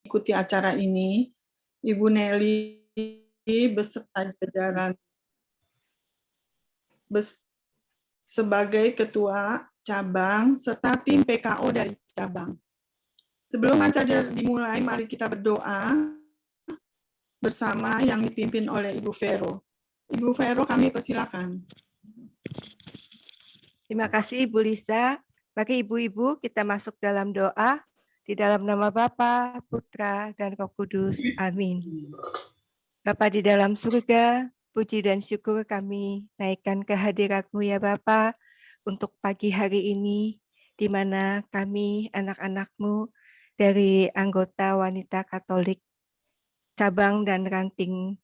mengikuti acara ini, Ibu Nelly beserta jajaran sebagai Ketua Cabang serta tim PKO dari cabang. Sebelum acara dimulai, mari kita berdoa bersama yang dipimpin oleh Ibu Vero. Ibu Vero, kami persilakan. Terima kasih Ibu Lisa. Bagi ibu-ibu kita masuk dalam doa di dalam nama Bapa, Putra, dan Roh Kudus. Amin. Bapa di dalam surga, puji dan syukur kami naikkan kehadirat-Mu ya Bapa untuk pagi hari ini, di mana kami anak-anak-Mu dari anggota wanita Katolik cabang dan ranting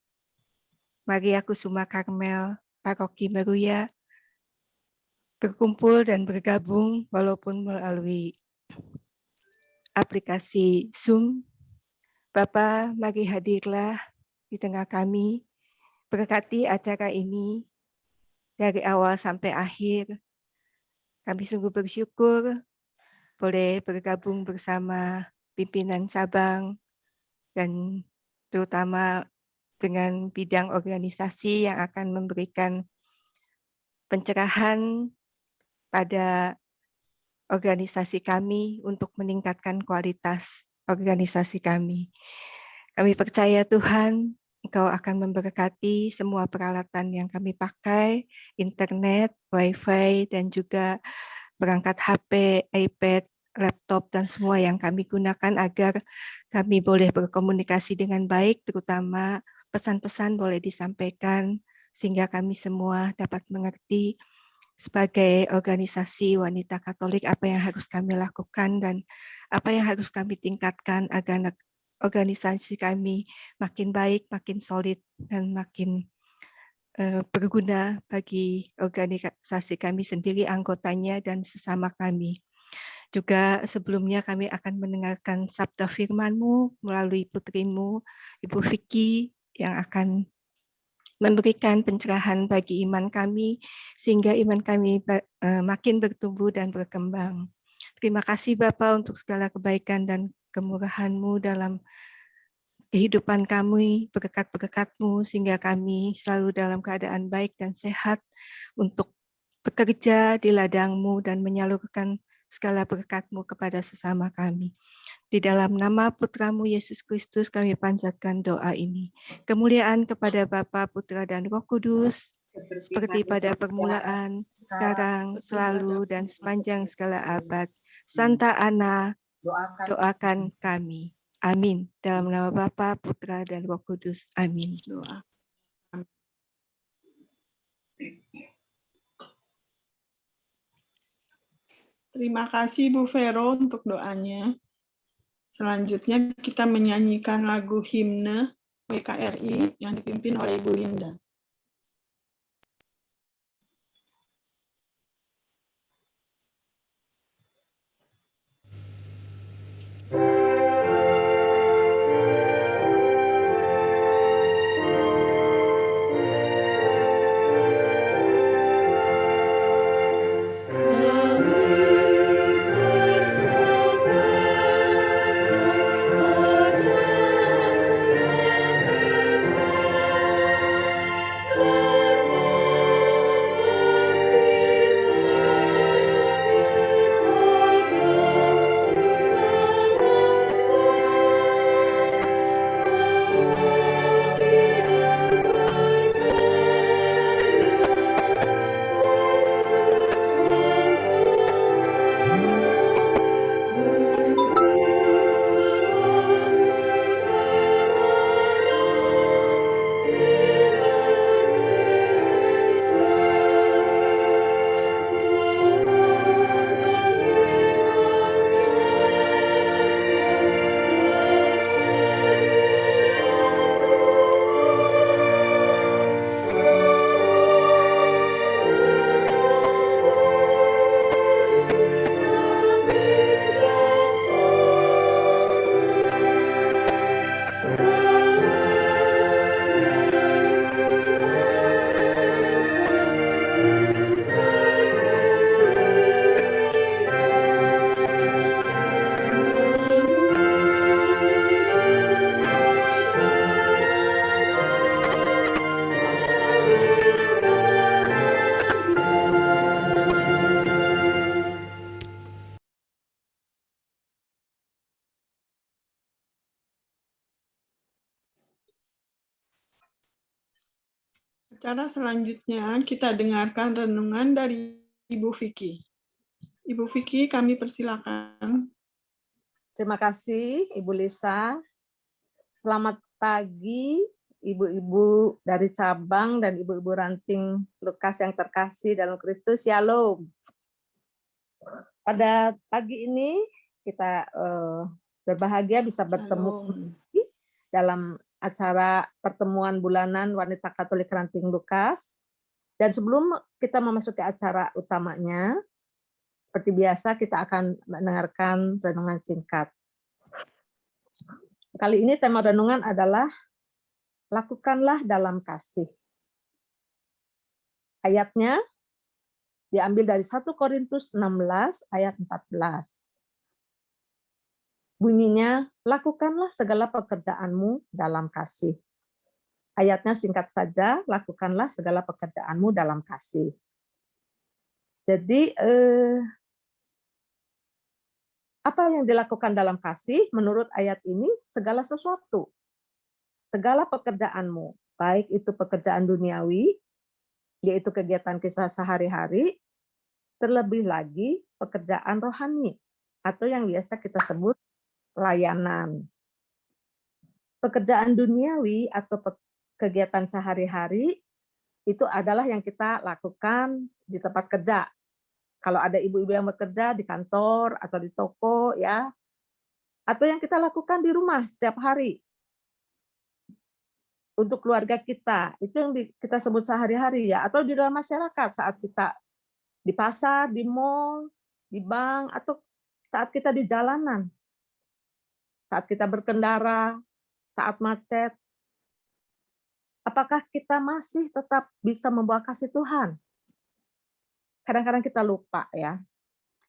Maria Kusuma Karmel, Paroki Meruya, berkumpul dan bergabung walaupun melalui aplikasi Zoom. Bapa, mari hadirlah di tengah kami, berkati acara ini dari awal sampai akhir. Kami sungguh bersyukur boleh bergabung bersama pimpinan cabang dan terutama dengan bidang organisasi yang akan memberikan pencerahan pada organisasi kami untuk meningkatkan kualitas organisasi kami. Kami percaya Tuhan, Engkau akan memberkati semua peralatan yang kami pakai, internet, wifi, dan juga perangkat HP, iPad, laptop, dan semua yang kami gunakan agar kami boleh berkomunikasi dengan baik, terutama pesan-pesan boleh disampaikan sehingga kami semua dapat mengerti sebagai organisasi wanita Katolik apa yang harus kami lakukan dan apa yang harus kami tingkatkan agar organisasi kami makin baik, makin solid, dan makin berguna bagi organisasi kami sendiri, anggotanya, dan sesama kami. Juga sebelumnya kami akan mendengarkan sabda firman-Mu melalui putrimu, Ibu Vicky, yang akan memberikan pencerahan bagi iman kami, sehingga iman kami makin bertumbuh dan berkembang. Terima kasih Bapa untuk segala kebaikan dan kemurahan-Mu dalam kehidupan kami, berkat-berkat-Mu, sehingga kami selalu dalam keadaan baik dan sehat untuk bekerja di ladang-Mu dan menyalurkan segala berkat-Mu kepada sesama kami. Di dalam nama Putra-Mu Yesus Kristus kami panjatkan doa ini. Kemuliaan kepada Bapa, Putra, dan Roh Kudus, seperti pada permulaan, sekarang, selalu, dan sepanjang segala abad. Santa Ana, doakan kami. Amin. Dalam nama Bapa, Putra, dan Roh Kudus. Amin. Doa. Terima kasih Bu Vero untuk doanya. Selanjutnya kita menyanyikan lagu himne WKRI yang dipimpin oleh Ibu Linda. Acara selanjutnya kita dengarkan renungan dari Ibu Vicky. Ibu Vicky, kami persilakan. Terima kasih Ibu Lisa. Selamat pagi ibu-ibu dari cabang dan ibu-ibu ranting Lukas yang terkasih dalam Kristus. Shalom. Pada pagi ini kita berbahagia bisa bertemu dalam acara pertemuan bulanan wanita Katolik Ranting Lukas. Dan sebelum kita memasuki acara utamanya, seperti biasa kita akan mendengarkan renungan singkat. Kali ini tema renungan adalah lakukanlah dalam kasih. Ayatnya diambil dari 1 Korintus 16 ayat 14. Bunyinya, lakukanlah segala pekerjaanmu dalam kasih. Ayatnya singkat saja, lakukanlah segala pekerjaanmu dalam kasih. Jadi, apa yang dilakukan dalam kasih menurut ayat ini? Segala sesuatu. Segala pekerjaanmu, baik itu pekerjaan duniawi, yaitu kegiatan kisah sehari-hari, terlebih lagi pekerjaan rohani, atau yang biasa kita sebut layanan. Pekerjaan duniawi atau kegiatan sehari-hari itu adalah yang kita lakukan di tempat kerja. Kalau ada ibu-ibu yang bekerja di kantor atau di toko, ya, atau yang kita lakukan di rumah setiap hari untuk keluarga kita, itu yang kita sebut sehari-hari, ya, atau di dalam masyarakat saat kita di pasar, di mall, di bank, atau saat kita di jalanan, saat kita berkendara, saat macet. Apakah kita masih tetap bisa membawa kasih Tuhan? Kadang-kadang kita lupa, ya.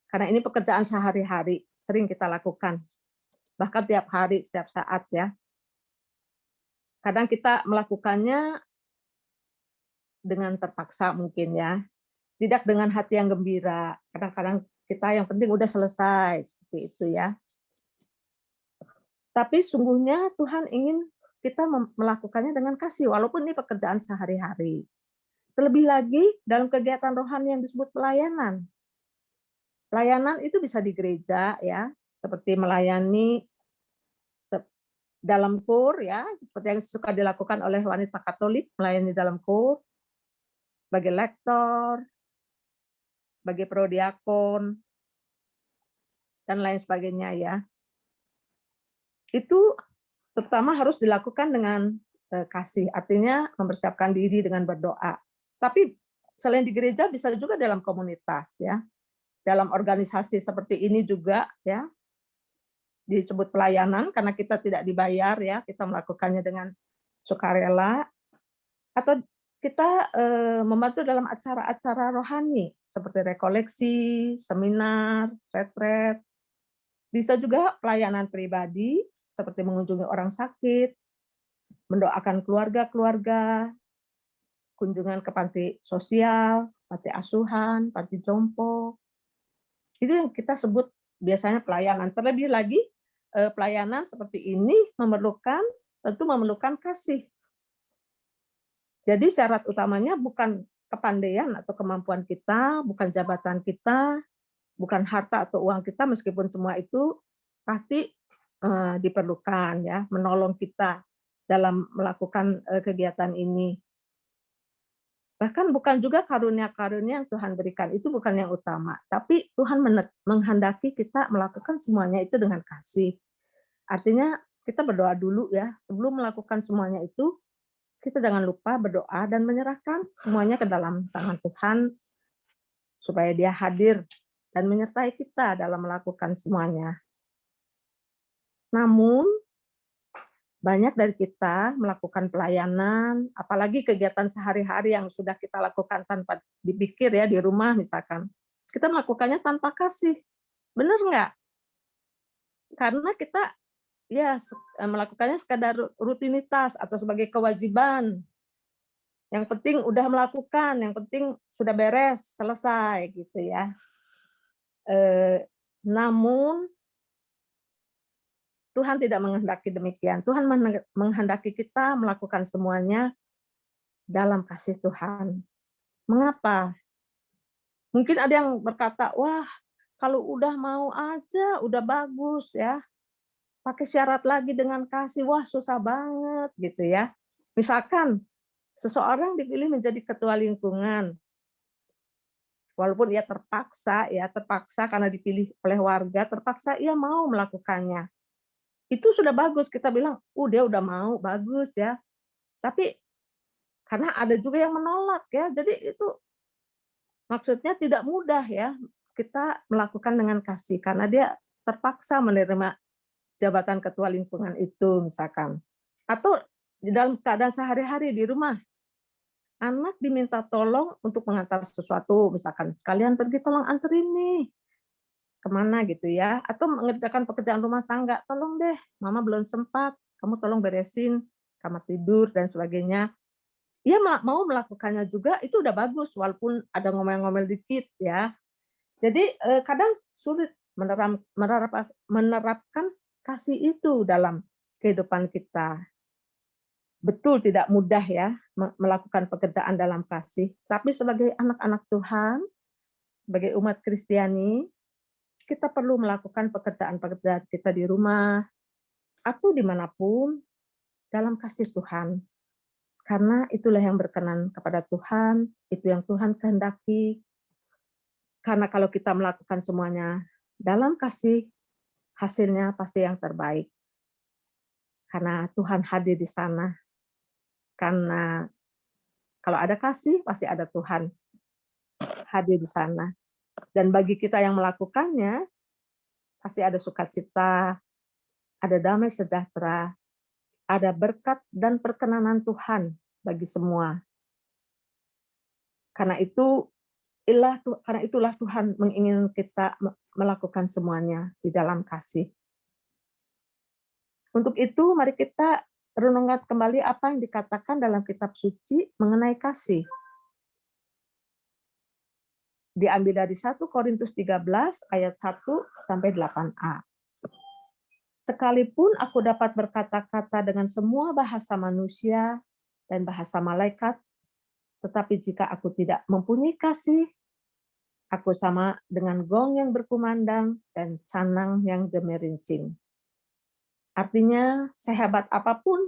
Karena ini pekerjaan sehari-hari, sering kita lakukan. Bahkan tiap hari, setiap saat, ya. Kadang kita melakukannya dengan terpaksa mungkin, ya. Tidak dengan hati yang gembira. Kadang-kadang kita yang penting udah selesai, seperti itu, ya. Tapi sungguhnya Tuhan ingin kita melakukannya dengan kasih, walaupun ini pekerjaan sehari-hari. Terlebih lagi dalam kegiatan rohani yang disebut pelayanan. Pelayanan itu bisa di gereja, ya, seperti melayani dalam kur, ya, seperti yang suka dilakukan oleh wanita Katolik, melayani dalam kur, sebagai lektor, sebagai prodiakon, dan lain sebagainya, ya. Itu terutama harus dilakukan dengan kasih, artinya mempersiapkan diri dengan berdoa. Tapi selain di gereja bisa juga dalam komunitas, ya, dalam organisasi seperti ini juga, ya, disebut pelayanan karena kita tidak dibayar, ya, kita melakukannya dengan sukarela, atau kita membantu dalam acara-acara rohani seperti rekoleksi, seminar, retret. Bisa juga pelayanan pribadi seperti mengunjungi orang sakit, mendoakan keluarga-keluarga, kunjungan ke panti sosial, panti asuhan, panti jompo. Itu yang kita sebut biasanya pelayanan. Terlebih lagi pelayanan seperti ini tentu memerlukan kasih. Jadi syarat utamanya bukan kepandaian atau kemampuan kita, bukan jabatan kita, bukan harta atau uang kita, meskipun semua itu pasti diperlukan, ya, menolong kita dalam melakukan kegiatan ini. Bahkan bukan juga karunia-karunia yang Tuhan berikan, itu bukan yang utama. Tapi Tuhan menghendaki kita melakukan semuanya itu dengan kasih. Artinya kita berdoa dulu, ya, sebelum melakukan semuanya itu, kita jangan lupa berdoa dan menyerahkan semuanya ke dalam tangan Tuhan, supaya Dia hadir dan menyertai kita dalam melakukan semuanya. Namun, banyak dari kita melakukan pelayanan, apalagi kegiatan sehari-hari yang sudah kita lakukan tanpa dipikir, ya, di rumah misalkan. Kita melakukannya tanpa kasih. Benar nggak? Karena kita, ya, melakukannya sekadar rutinitas atau sebagai kewajiban. Yang penting udah melakukan, yang penting sudah beres, selesai, gitu, ya. Namun Tuhan tidak menghendaki demikian. Tuhan menghendaki kita melakukan semuanya dalam kasih Tuhan. Mengapa? Mungkin ada yang berkata, wah kalau udah mau aja, udah bagus ya. Pakai syarat lagi dengan kasih, wah susah banget gitu ya. Misalkan seseorang dipilih menjadi ketua lingkungan, walaupun ia terpaksa karena dipilih oleh warga, terpaksa ia mau melakukannya. Itu sudah bagus, kita bilang, dia udah mau, bagus ya. Tapi karena ada juga yang menolak ya, jadi itu maksudnya tidak mudah ya kita melakukan dengan kasih, karena dia terpaksa menerima jabatan ketua lingkungan itu misalkan. Atau di dalam keadaan sehari-hari di rumah, anak diminta tolong untuk mengantar sesuatu, misalkan sekalian pergi tolong anterin nih kemana gitu ya, atau mengerjakan pekerjaan rumah tangga, tolong deh, mama belum sempat, kamu tolong beresin kamar tidur dan sebagainya. Ia mau melakukannya juga, itu udah bagus walaupun ada ngomel-ngomel dikit ya. Jadi kadang sulit menerapkan kasih itu dalam kehidupan kita. Betul tidak mudah ya melakukan pekerjaan dalam kasih, tapi sebagai anak-anak Tuhan, sebagai umat Kristiani, kita perlu melakukan pekerjaan-pekerjaan kita di rumah atau dimanapun dalam kasih Tuhan. Karena itulah yang berkenan kepada Tuhan, itu yang Tuhan kehendaki. Karena kalau kita melakukan semuanya dalam kasih, hasilnya pasti yang terbaik. Karena Tuhan hadir di sana. Karena kalau ada kasih, pasti ada Tuhan hadir di sana. Dan bagi kita yang melakukannya, pasti ada sukacita, ada damai sejahtera, ada berkat dan perkenanan Tuhan bagi semua. Karena itulah Tuhan menginginkan kita melakukan semuanya di dalam kasih. Untuk itu, mari kita renungkan kembali apa yang dikatakan dalam kitab suci mengenai kasih. Diambil dari 1 Korintus 13 ayat 1 sampai 8a. Sekalipun aku dapat berkata-kata dengan semua bahasa manusia dan bahasa malaikat, tetapi jika aku tidak mempunyai kasih, aku sama dengan gong yang berkumandang dan canang yang gemerincing. Artinya, sehebat apapun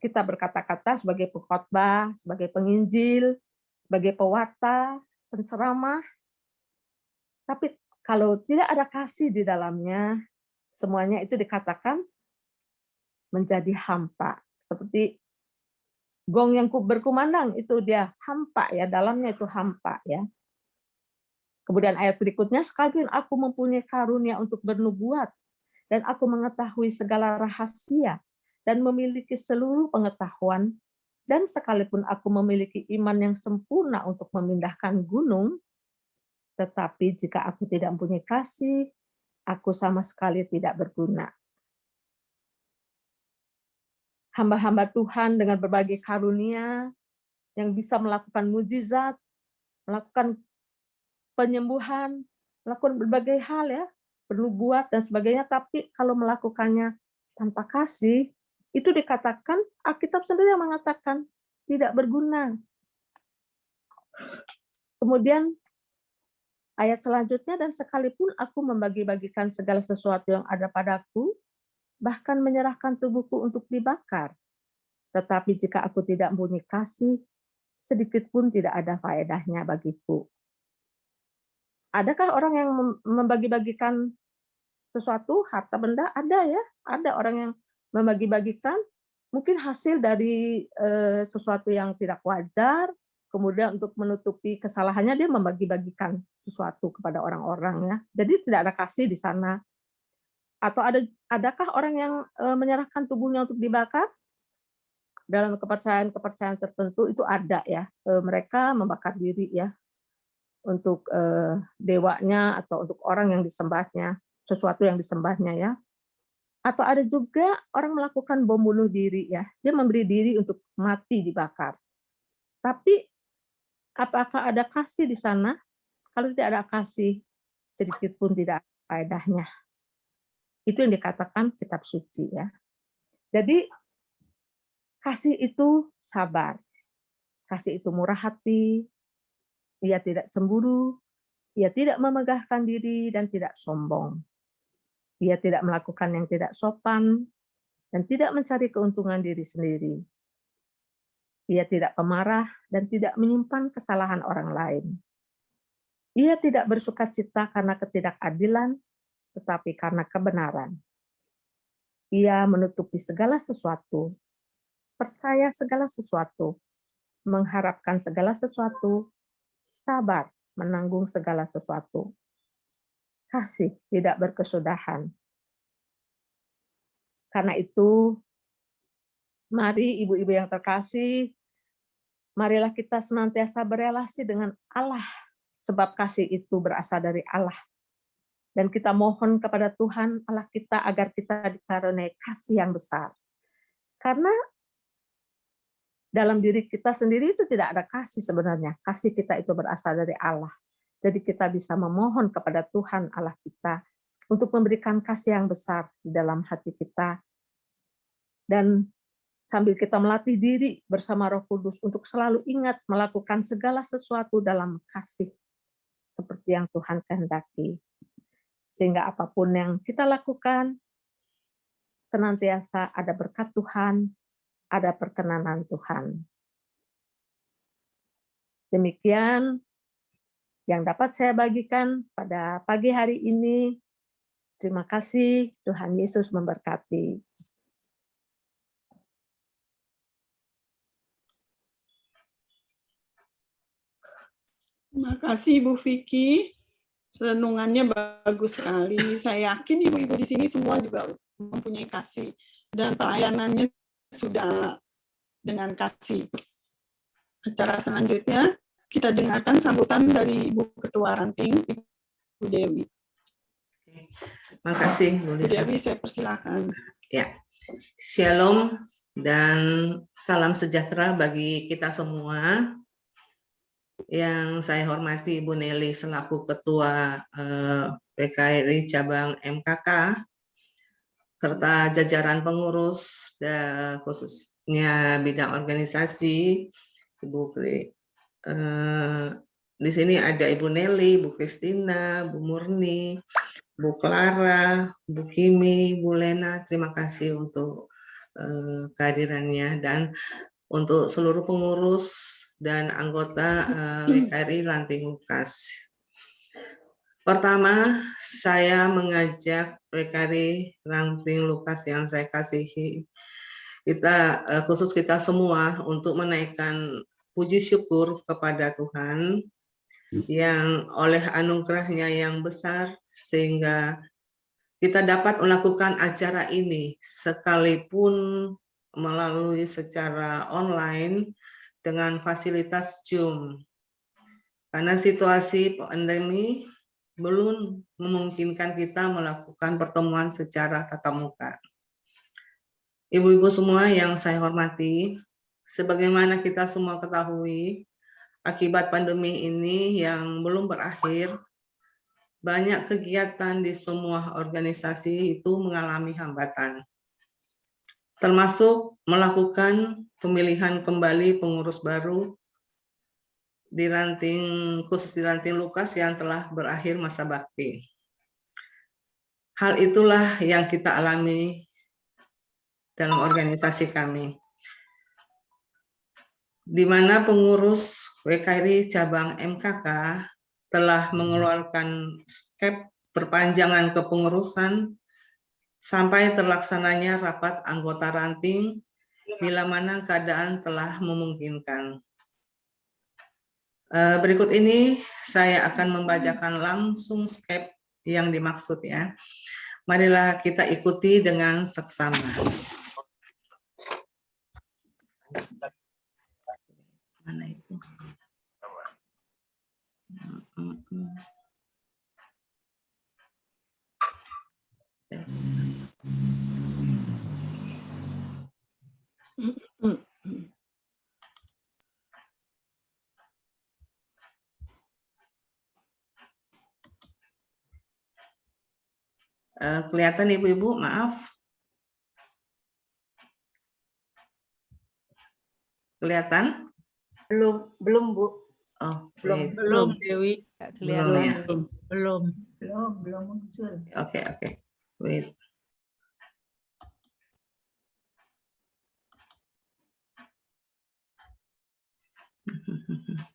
kita berkata-kata sebagai pengkhotbah, sebagai penginjil, sebagai pewarta, penceramah, tapi kalau tidak ada kasih di dalamnya, semuanya itu dikatakan menjadi hampa. Seperti gong yang berkumandang, itu dia hampa ya, dalamnya itu hampa ya. Kemudian ayat berikutnya, sekalipun aku mempunyai karunia untuk bernubuat, dan aku mengetahui segala rahasia, dan memiliki seluruh pengetahuan, dan sekalipun aku memiliki iman yang sempurna untuk memindahkan gunung, tetapi jika aku tidak mempunyai kasih, aku sama sekali tidak berguna. Hamba-hamba Tuhan dengan berbagai karunia, yang bisa melakukan mujizat, melakukan penyembuhan, melakukan berbagai hal ya, bernubuat dan sebagainya, tapi kalau melakukannya tanpa kasih, itu dikatakan, Alkitab sendiri yang mengatakan tidak berguna. Kemudian ayat selanjutnya, dan sekalipun aku membagi-bagikan segala sesuatu yang ada padaku, bahkan menyerahkan tubuhku untuk dibakar, tetapi jika aku tidak mempunyai kasih, sedikit pun tidak ada faedahnya bagiku. Adakah orang yang membagi-bagikan sesuatu, harta benda? Ada ya, ada orang yang membagi-bagikan, mungkin hasil dari sesuatu yang tidak wajar, kemudian untuk menutupi kesalahannya dia membagi-bagikan sesuatu kepada orang-orang ya. Jadi tidak ada kasih di sana. Atau adakah orang yang menyerahkan tubuhnya untuk dibakar? Dalam kepercayaan tertentu itu ada ya. Mereka membakar diri ya untuk dewanya atau untuk orang yang disembahnya, sesuatu yang disembahnya ya. Atau ada juga orang melakukan bom bunuh diri ya. Dia memberi diri untuk mati dibakar. Tapi apakah ada kasih di sana? Kalau tidak ada kasih, sedikit pun tidak ada faedahnya. Itu yang dikatakan kitab suci ya. Jadi kasih itu sabar. Kasih itu murah hati, ia tidak cemburu, ia tidak memegahkan diri dan tidak sombong. Ia tidak melakukan yang tidak sopan dan tidak mencari keuntungan diri sendiri. Ia tidak pemarah dan tidak menyimpan kesalahan orang lain. Ia tidak bersukacita karena ketidakadilan, tetapi karena kebenaran. Ia menutupi segala sesuatu, percaya segala sesuatu, mengharapkan segala sesuatu, sabar menanggung segala sesuatu. Kasih tidak berkesudahan. Karena itu, mari ibu-ibu yang terkasih, marilah kita senantiasa berelasi dengan Allah, sebab kasih itu berasal dari Allah. Dan kita mohon kepada Tuhan Allah kita agar kita dikaruniai kasih yang besar. Karena dalam diri kita sendiri itu tidak ada kasih sebenarnya. Kasih kita itu berasal dari Allah. Jadi kita bisa memohon kepada Tuhan Allah kita untuk memberikan kasih yang besar di dalam hati kita. Dan sambil kita melatih diri bersama Roh Kudus untuk selalu ingat melakukan segala sesuatu dalam kasih seperti yang Tuhan kehendaki. Sehingga apapun yang kita lakukan, senantiasa ada berkat Tuhan, ada perkenanan Tuhan. Demikian yang dapat saya bagikan pada pagi hari ini. Terima kasih, Tuhan Yesus memberkati. Terima kasih Bu Vicky. Renungannya bagus sekali. Saya yakin ibu-ibu di sini semua juga mempunyai kasih dan pelayanannya sudah dengan kasih. Acara selanjutnya kita dengarkan sambutan dari Ibu Ketua Ranting, Ibu Dewi. Terima kasih, Bu Bu Lisa. Dewi, saya persilakan. Ya, Shalom dan salam sejahtera bagi kita semua. Yang saya hormati Ibu Nelly selaku Ketua PKRI Cabang MKK, serta jajaran pengurus dan khususnya bidang organisasi, Ibu di sini ada Ibu Nelly, Bu Kristina, Bu Murni, Bu Clara, Bu Kimi, Bu Lena. Terima kasih untuk kehadirannya dan untuk seluruh pengurus dan anggota WKRI Ranting Lukas. Pertama, saya mengajak WKRI Ranting Lukas yang saya kasihi, khusus kita semua untuk menaikkan puji syukur kepada Tuhan yang oleh anugerahnya yang besar sehingga kita dapat melakukan acara ini sekalipun melalui secara online dengan fasilitas Zoom. Karena situasi pandemi belum memungkinkan kita melakukan pertemuan secara tatap muka. Ibu-ibu semua yang saya hormati, sebagaimana kita semua ketahui, akibat pandemi ini yang belum berakhir, banyak kegiatan di semua organisasi itu mengalami hambatan, termasuk melakukan pemilihan kembali pengurus baru di Ranting, khusus di Ranting Lukas yang telah berakhir masa bakti. Hal itulah yang kita alami dalam organisasi kami, di mana pengurus WKRI Cabang MKK telah mengeluarkan skep perpanjangan kepengurusan sampai terlaksananya rapat anggota ranting bila mana keadaan telah memungkinkan. Berikut ini saya akan membacakan langsung skep yang dimaksud ya. Marilah kita ikuti dengan seksama. Mana itu? Kelihatan ibu-ibu, maaf. Kelihatan? Belum Bu. Oh, Belum. wait. Belum, Dewi. Nggak Belum kelihatan. ya? Belum. Belum muncul. Oke, oke. Wait.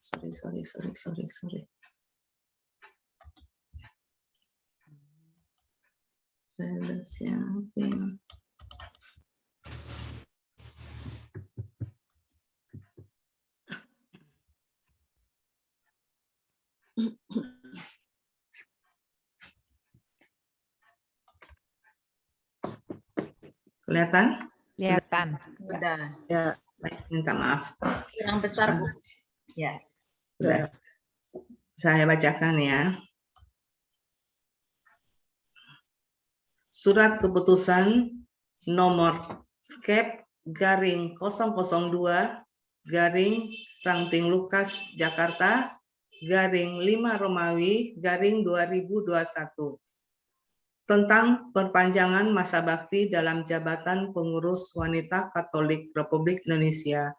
Sorry. Saya udah siapin. Kelihatan? Kelihatan. Udah. Ya, Baik, minta maaf. Kurang besar Bu. Ya. Sudah. Saya bacakan ya. Surat keputusan nomor skep garing 002 garing Ranting Lukas Jakarta garing 5 Romawi garing 2021 tentang perpanjangan masa bakti dalam jabatan pengurus wanita Katolik Republik Indonesia,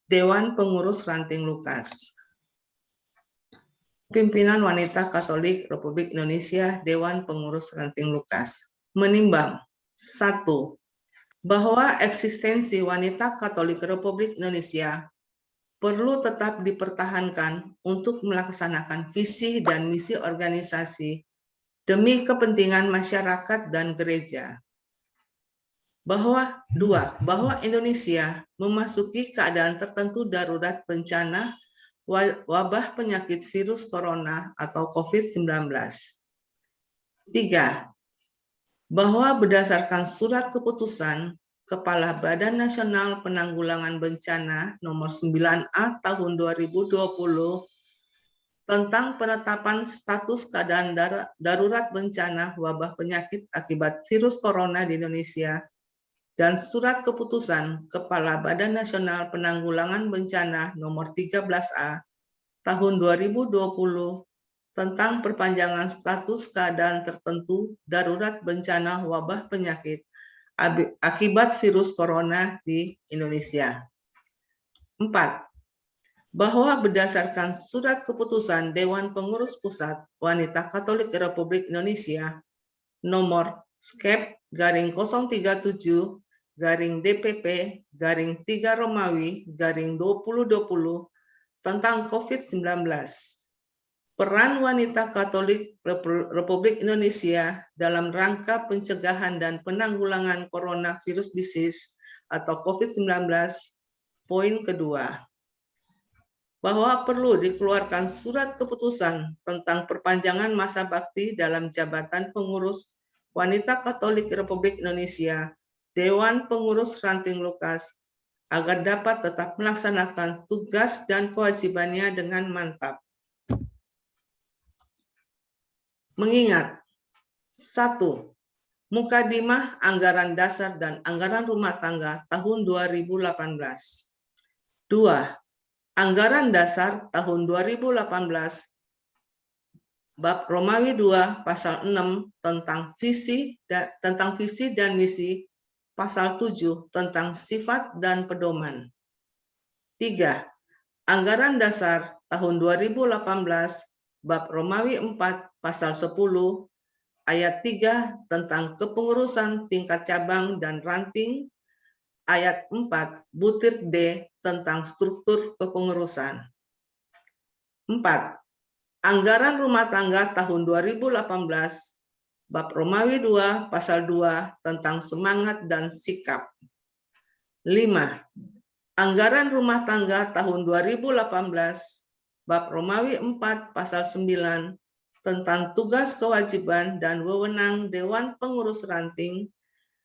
Dewan Pengurus Ranting Lukas. Pimpinan Wanita Katolik Republik Indonesia, Dewan Pengurus Ranting Lukas, menimbang 1. Bahwa eksistensi Wanita Katolik Republik Indonesia perlu tetap dipertahankan untuk melaksanakan visi dan misi organisasi demi kepentingan masyarakat dan gereja. Bahwa Indonesia memasuki keadaan tertentu darurat bencana wabah penyakit virus corona atau COVID-19. 3. Bahwa berdasarkan surat keputusan Kepala Badan Nasional Penanggulangan Bencana nomor 9A tahun 2020 tentang penetapan status keadaan darurat bencana wabah penyakit akibat virus corona di Indonesia dan surat keputusan Kepala Badan Nasional Penanggulangan Bencana nomor 13A tahun 2020 tentang perpanjangan status keadaan tertentu darurat bencana wabah penyakit akibat virus corona di Indonesia. 4. Bahwa berdasarkan surat keputusan Dewan Pengurus Pusat Wanita Katolik Republik Indonesia nomor skep garing 037 garing DPP garing 3 Romawi garing 2020 tentang COVID-19. Peran wanita Katolik Republik Indonesia dalam rangka pencegahan dan penanggulangan coronavirus disease atau COVID-19. Poin kedua. Bahwa perlu dikeluarkan surat keputusan tentang perpanjangan masa bakti dalam jabatan pengurus Wanita Katolik Republik Indonesia, Dewan Pengurus Ranting Lukas, agar dapat tetap melaksanakan tugas dan kewajibannya dengan mantap. Mengingat 1. Mukadimah Anggaran Dasar dan Anggaran Rumah Tangga tahun 2018. 2. Anggaran Dasar tahun 2018 Bab Romawi 2 pasal 6 tentang visi dan misi, pasal 7 tentang sifat dan pedoman. 3. Anggaran Dasar tahun 2018 Bab Romawi 4 pasal 10 ayat 3 tentang kepengurusan tingkat cabang dan ranting, ayat 4 butir D tentang struktur kepengurusan. 4. Anggaran Rumah Tangga tahun 2018 Bab Romawi 2 pasal 2 tentang semangat dan sikap. 5. Anggaran Rumah Tangga tahun 2018 Bab Romawi 4 pasal 9 tentang tugas kewajiban dan wewenang Dewan Pengurus Ranting,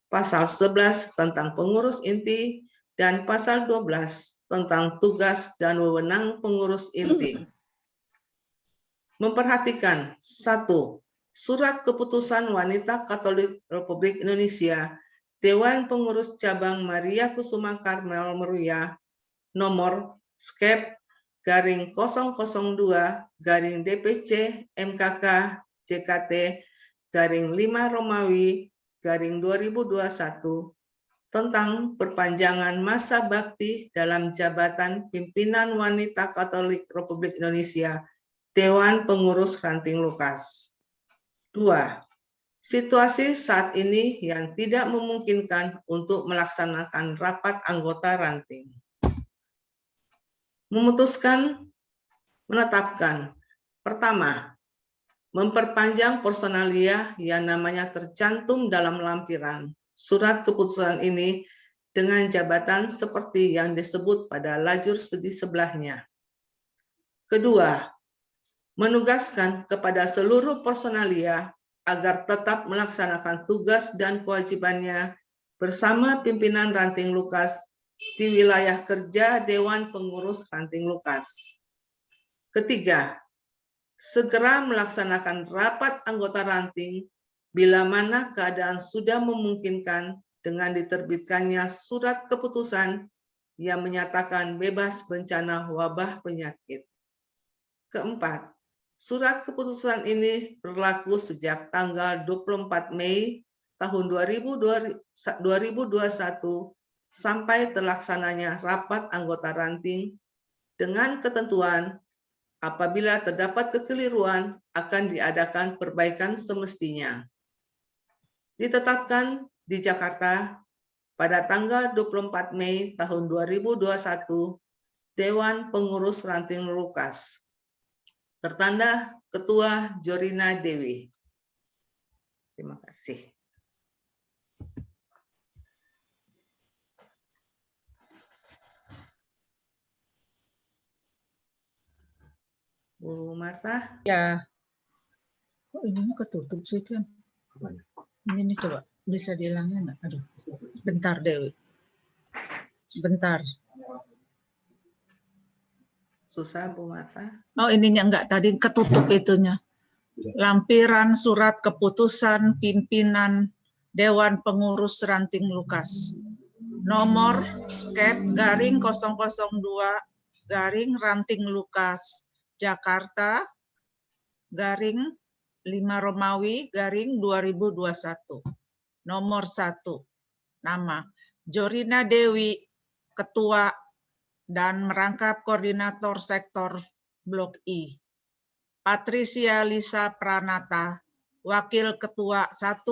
pasal 11 tentang pengurus inti, dan pasal 12 tentang tugas dan wewenang pengurus inti. Memperhatikan 1. Surat Keputusan Wanita Katolik Republik Indonesia, Dewan Pengurus Cabang Maria Kusuma Karmel Meruya, nomor skep garing 002 garing DPC MKK JKT garing 5 Romawi garing 2021 tentang perpanjangan masa bakti dalam jabatan pimpinan wanita Katolik Republik Indonesia, Dewan Pengurus Ranting Lukas. 2. Situasi saat ini yang tidak memungkinkan untuk melaksanakan rapat anggota ranting. Memutuskan menetapkan, pertama, memperpanjang personalia yang namanya tercantum dalam lampiran surat keputusan ini dengan jabatan seperti yang disebut pada lajur studi sebelahnya. Kedua, menugaskan kepada seluruh personalia agar tetap melaksanakan tugas dan kewajibannya bersama pimpinan Ranting Lukas di wilayah kerja Dewan Pengurus Ranting Lukas. Ketiga, segera melaksanakan rapat anggota ranting bila mana keadaan sudah memungkinkan dengan diterbitkannya surat keputusan yang menyatakan bebas bencana wabah penyakit. Keempat, surat keputusan ini berlaku sejak tanggal 24 Mei tahun 2021 sampai terlaksananya rapat anggota ranting dengan ketentuan apabila terdapat kekeliruan akan diadakan perbaikan semestinya. Ditetapkan di Jakarta pada tanggal 24 Mei tahun 2021, Dewan Pengurus Ranting Lukas. Tertanda Ketua Jorina Dewi. Terima kasih. Bu Marta. Ya. Kok ininya ketutup sih, Tian? Ini nih coba, bisa dihilangin nggak? Aduh, sebentar Dewi. Sebentar. Susah Bu Marta. Oh ininya enggak, tadi ketutup itunya. Lampiran surat keputusan pimpinan Dewan Pengurus Ranting Lukas. Nomor skep garing 002 garing Ranting Lukas, Jakarta, garing 5 Romawi garing 2021. Nomor 1. Nama Jorina Dewi, Ketua dan merangkap Koordinator Sektor Blok I. Patricia Lisa Pranata, Wakil Ketua 1,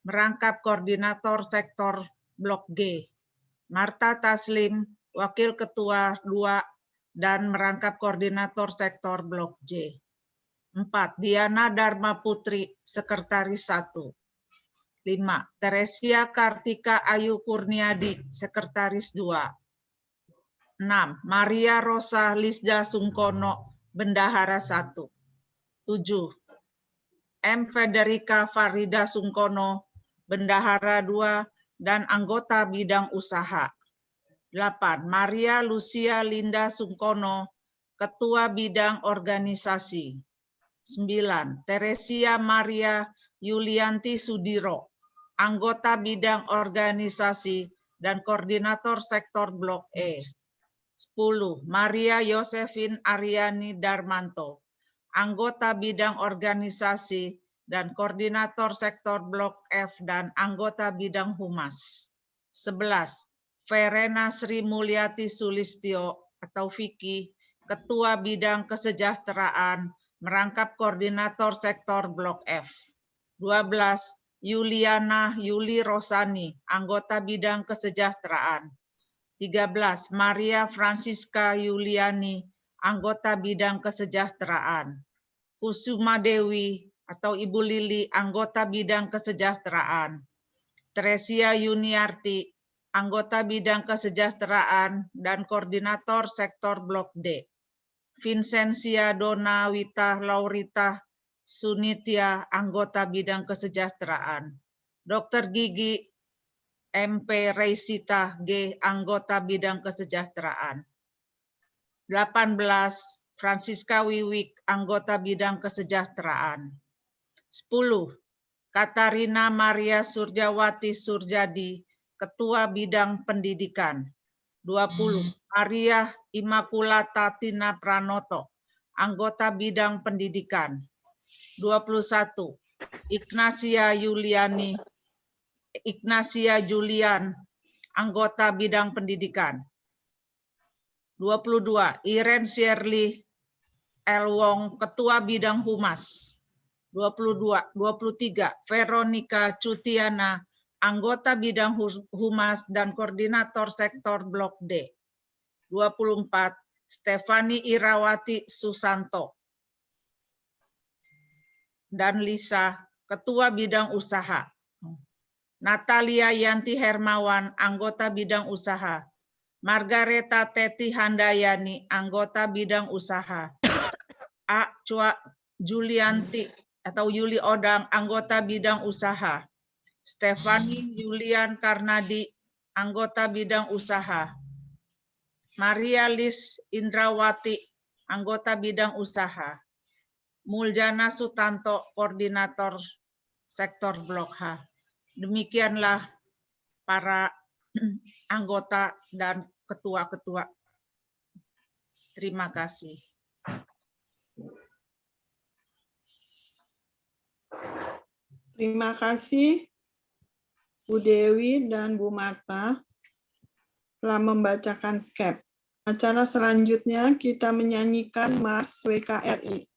merangkap Koordinator Sektor Blok G. Marta Taslim, Wakil Ketua 2 dan merangkap Koordinator Sektor Blok J. 4. Diana Dharma Putri, Sekretaris 1. 5. Teresia Kartika Ayu Kurniadi, Sekretaris 2. 6. Maria Rosa Lisda Sungkono, Bendahara 1. 7. M. Federica Farida Sungkono, Bendahara 2 dan anggota bidang usaha. 8. Maria Lucia Linda Sungkono, Ketua Bidang Organisasi. 9. Teresia Maria Yulianti Sudiro, anggota bidang organisasi dan koordinator sektor Blok E. 10. Maria Yosefin Aryani Darmanto, anggota bidang organisasi dan koordinator sektor Blok F dan anggota bidang humas. 11. Verena Sri Mulyati Sulistyo atau Vicky, Ketua Bidang Kesejahteraan, merangkap koordinator sektor Blok F. 12. Yuliana Yuli Rosani, anggota bidang kesejahteraan. 13. Maria Francisca Yuliani, anggota bidang kesejahteraan. Kusuma Dewi atau Ibu Lili, anggota bidang kesejahteraan. Tresia Yuniarti, anggota bidang kesejahteraan dan koordinator sektor Blok D. Vincentia Dona Wita Laurita Sunitya, anggota bidang kesejahteraan. Dr. Gigi MP Reisita G, anggota bidang kesejahteraan. 18. Francisca Wiwik, anggota bidang kesejahteraan. 10. Katarina Maria Surjawati Surjadi, Ketua Bidang Pendidikan. 20. Maria Immaculata Tina Pranoto, anggota bidang pendidikan. 21. Ignacia Julian anggota bidang pendidikan. 22, Iren Shirley Elwong, Ketua Bidang Humas. 23, Veronica Cutiana, Anggota Bidang Humas dan Koordinator Sektor Blok D. 24, Stefani Irawati Susanto dan Lisa, Ketua Bidang Usaha. Natalia Yanti Hermawan, Anggota Bidang Usaha. Margareta Teti Handayani, Anggota Bidang Usaha. A. Chua Julianti atau Yuli Odang, Anggota Bidang Usaha. Stefani Julian Karnadi, Anggota Bidang Usaha. Maria Lis Indrawati, Anggota Bidang Usaha. Muljana Sutanto, Koordinator Sektor Blok H. Demikianlah para anggota dan ketua-ketua. Terima kasih. Terima kasih Bu Dewi dan Bu Marta telah membacakan skep. Acara selanjutnya kita menyanyikan Mars WKRI.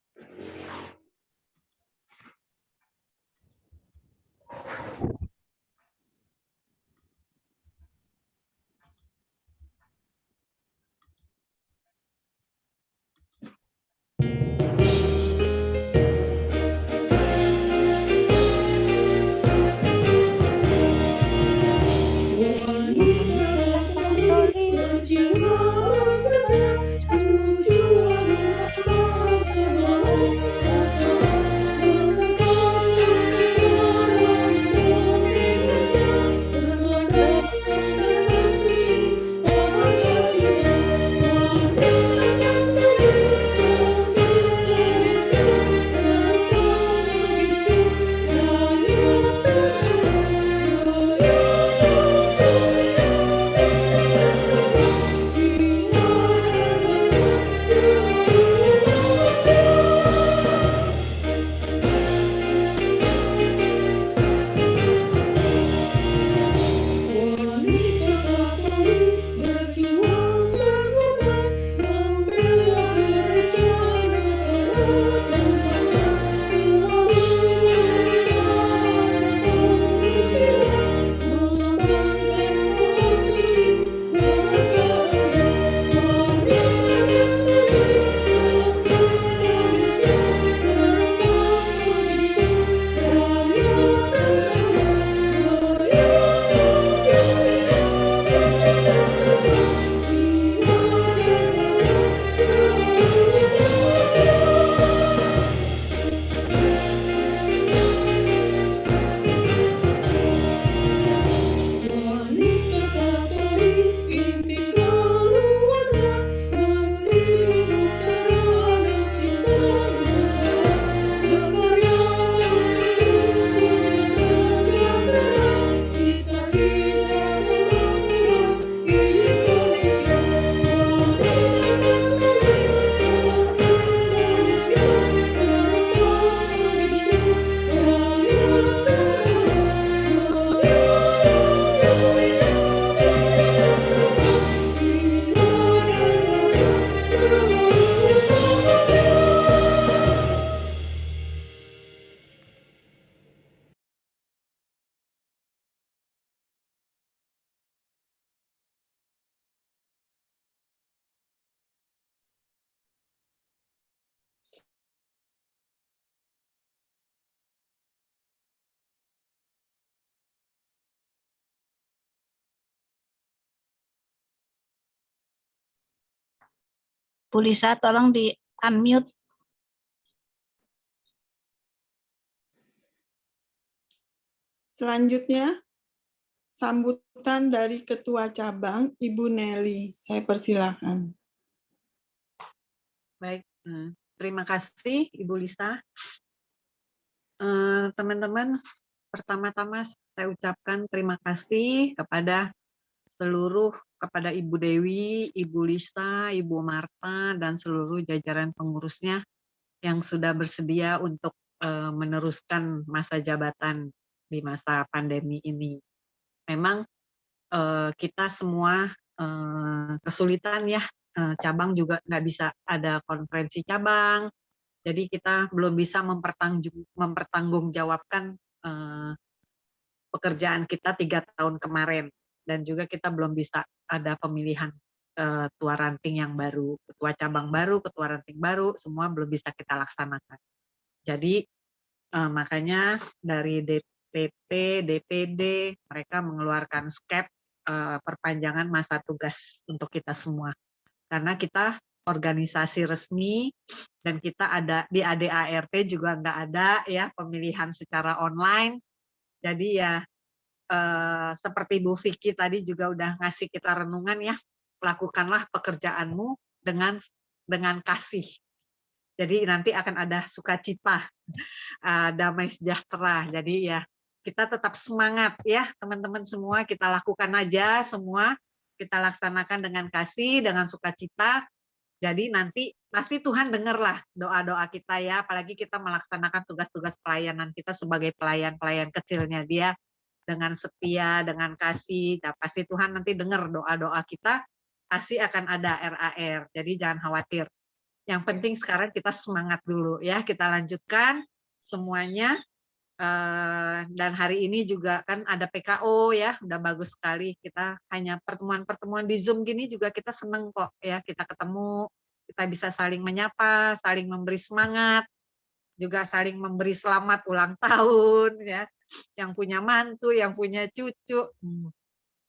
Bu Lisa, tolong di unmute. Selanjutnya, sambutan dari Ketua Cabang, Ibu Nelly. Saya persilakan. Baik, terima kasih Ibu Lisa. Teman-teman, pertama-tama saya ucapkan terima kasih kepada Ibu Dewi, Ibu Lisa, Ibu Marta, dan seluruh jajaran pengurusnya yang sudah bersedia untuk meneruskan masa jabatan di masa pandemi ini. Memang kita semua kesulitan ya, cabang juga nggak bisa ada konferensi cabang, jadi kita belum bisa mempertanggungjawabkan pekerjaan kita 3 tahun kemarin, dan juga kita belum bisa ada pemilihan ketua ranting yang baru, ketua cabang baru, ketua ranting baru, semua belum bisa kita laksanakan. Jadi makanya dari DPP, DPD, mereka mengeluarkan skep perpanjangan masa tugas untuk kita semua. Karena kita organisasi resmi dan kita ada di ADART juga nggak ada ya pemilihan secara online. Jadi ya seperti Bu Vicky tadi juga udah ngasih kita renungan ya, lakukanlah pekerjaanmu dengan kasih. Jadi nanti akan ada sukacita, damai sejahtera. Jadi ya kita tetap semangat ya teman-teman semua, kita lakukan aja semua, kita laksanakan dengan kasih, dengan sukacita. Jadi nanti pasti Tuhan dengarlah doa-doa kita ya, apalagi kita melaksanakan tugas-tugas pelayanan kita sebagai pelayan-pelayan kecilnya Dia dengan setia, dengan kasih. Nah, pasti Tuhan nanti dengar doa-doa kita, pasti akan ada RAR. Jadi jangan khawatir. Yang penting sekarang kita semangat dulu ya, kita lanjutkan semuanya. Dan hari ini juga kan ada PKO ya, udah bagus sekali. Kita hanya pertemuan-pertemuan di Zoom gini juga kita seneng kok ya, kita ketemu, kita bisa saling menyapa, saling memberi semangat, juga saling memberi selamat ulang tahun ya, yang punya mantu, yang punya cucu.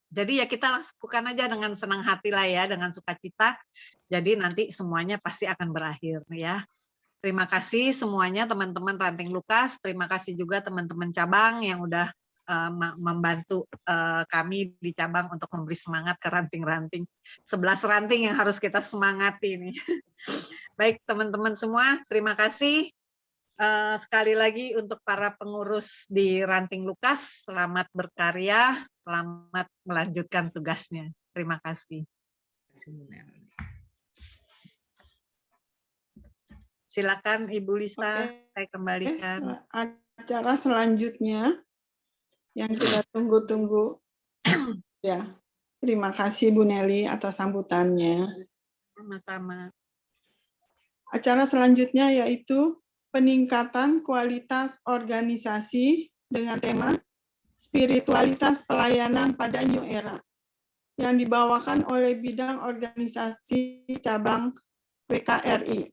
Jadi ya kita lakukan aja dengan senang hati lah ya, dengan sukacita. Jadi nanti semuanya pasti akan berakhir ya. Terima kasih semuanya teman-teman Ranting Lukas. Terima kasih juga teman-teman cabang yang udah membantu kami di cabang untuk memberi semangat ke ranting-ranting. 11 ranting yang harus kita semangati ini. Baik teman-teman semua, terima kasih. Sekali lagi untuk para pengurus di Ranting Lukas, selamat berkarya, selamat melanjutkan tugasnya. Terima kasih. Silakan Ibu Lisa, saya kembalikan. Acara selanjutnya yang kita tunggu-tunggu. Ya, terima kasih Bu Nelly atas sambutannya. Sama-sama. Acara selanjutnya yaitu peningkatan kualitas organisasi dengan tema spiritualitas pelayanan pada New Era yang dibawakan oleh bidang organisasi cabang PKRI.